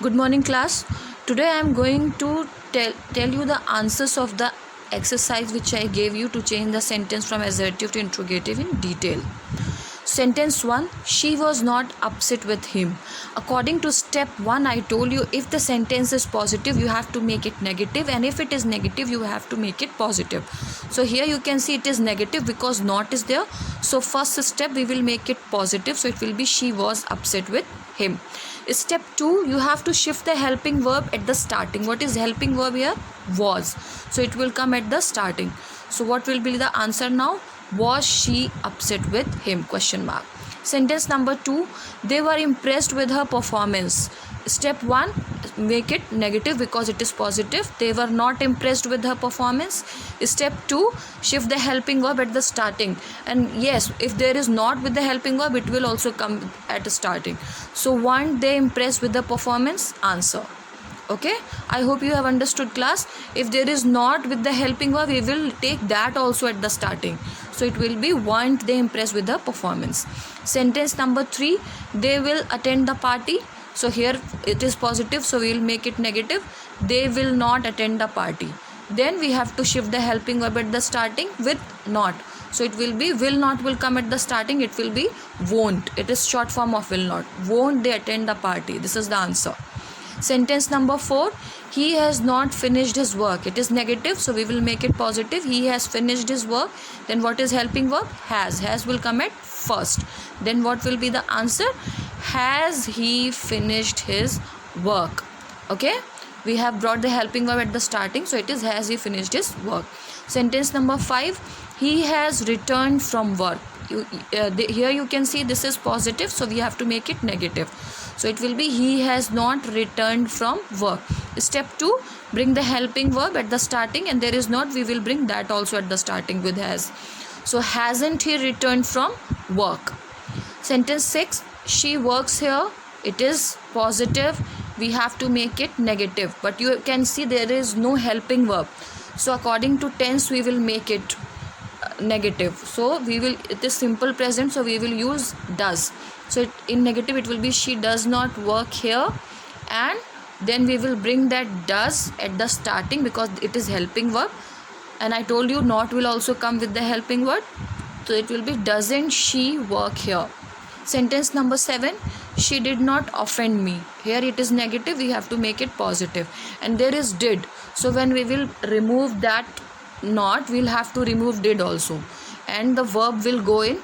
Good morning, class. Today I am going to tell you the answers of the exercise which I gave you to change the sentence from assertive to interrogative in detail. Sentence 1. She was not upset with him. According to step 1, I told you if the sentence is positive, you have to make it negative, and if it is negative, you have to make it positive. So here you can see it is negative because not is there. So first step we will make it positive. So it will be she was upset with him. Step 2, you have to shift the helping verb at the starting. What is helping verb here? Was. So it will come at the starting. So what will be the answer now? Was she upset with him? Question mark. Sentence number 2, they were impressed with her performance. Step 1, make it negative because it is positive. They were not impressed with her performance. Step 2, shift the helping verb at the starting. And yes, if there is not with the helping verb, it will also come at the starting. So weren't they impressed with the performance? Answer. Okay, I hope you have understood, class. If there is not with the helping verb, we will take that also at the starting. So it will be weren't they impressed with the performance. Sentence number 3, they will attend the party. So here it is positive, so we will make it negative. They will not attend the party. Then we have to shift the helping verb at the starting with not. So it will be will not will come at the starting. It will be won't. It is short form of will not. Won't they attend the party? This is the answer. Sentence number 4, he has not finished his work. It is negative, so we will make it positive. He has finished his work. Then what is helping verb? Has. Has will come at first. Then what will be the answer? Has he finished his work? Okay, we have brought the helping verb at the starting, so it is has he finished his work. Sentence number 5, he has returned from work. Here you can see this is positive, so we have to make it negative. So it will be he has not returned from work. Step 2, bring the helping verb at the starting, and there is not, we will bring that also at the starting with has. So hasn't he returned from work? Sentence 6, she works here. It is positive, we have to make it negative, but you can see there is no helping verb. So according to tense we will make it negative. So we will, it is simple present, so we will use does. So in negative it will be she does not work here, and then we will bring that does at the starting because it is helping verb, and I told you not will also come with the helping word. So it will be doesn't she work here. Sentence number 7, she did not offend me. Here it is negative, we have to make it positive, and there is did. So when we will remove that not, we'll have to remove did also, and the verb will go in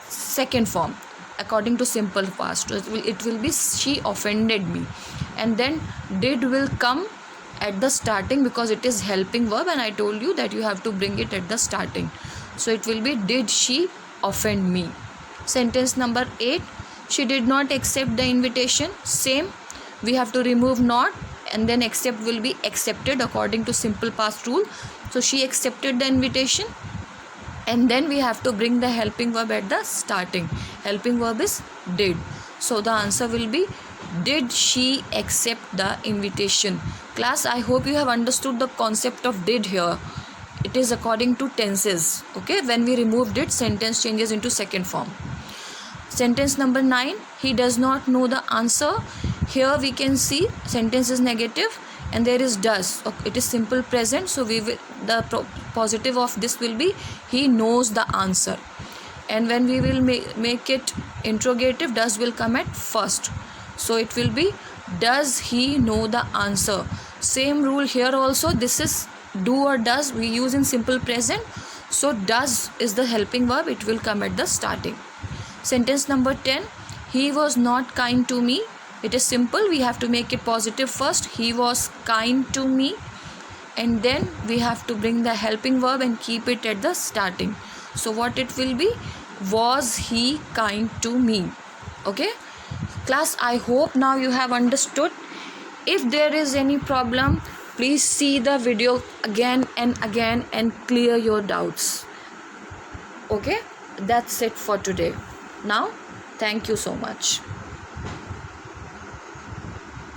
second form according to simple past. It will be she offended me, and then did will come at the starting because it is helping verb, and I told you that you have to bring it at the starting. So it will be did she offend me. Sentence number 8, she did not accept the invitation. Same, we have to remove not, and then accept will be accepted according to simple past rule. So she accepted the invitation, and then we have to bring the helping verb at the starting. Helping verb is did. So the answer will be did she accept the invitation? Class, I hope you have understood the concept of did here. It is according to tenses. Okay, when we remove did, sentence changes into second form. Sentence number 9, he does not know the answer. Here we can see sentence is negative and there is does. Okay, it is simple present, so we will, the positive of this will be he knows the answer. And when we will make it interrogative, does will come at first. So it will be does he know the answer? Same rule here also. This is do or does we use in simple present. So does is the helping verb, it will come at the starting. Sentence number 10, he was not kind to me. It is simple, we have to make it positive first. He was kind to me, and then we have to bring the helping verb and keep it at the starting. So what it will be? Was he kind to me? Okay, class, I hope now you have understood. If there is any problem, please see the video again and again and clear your doubts. Okay, that's it for today. Now, thank you so much.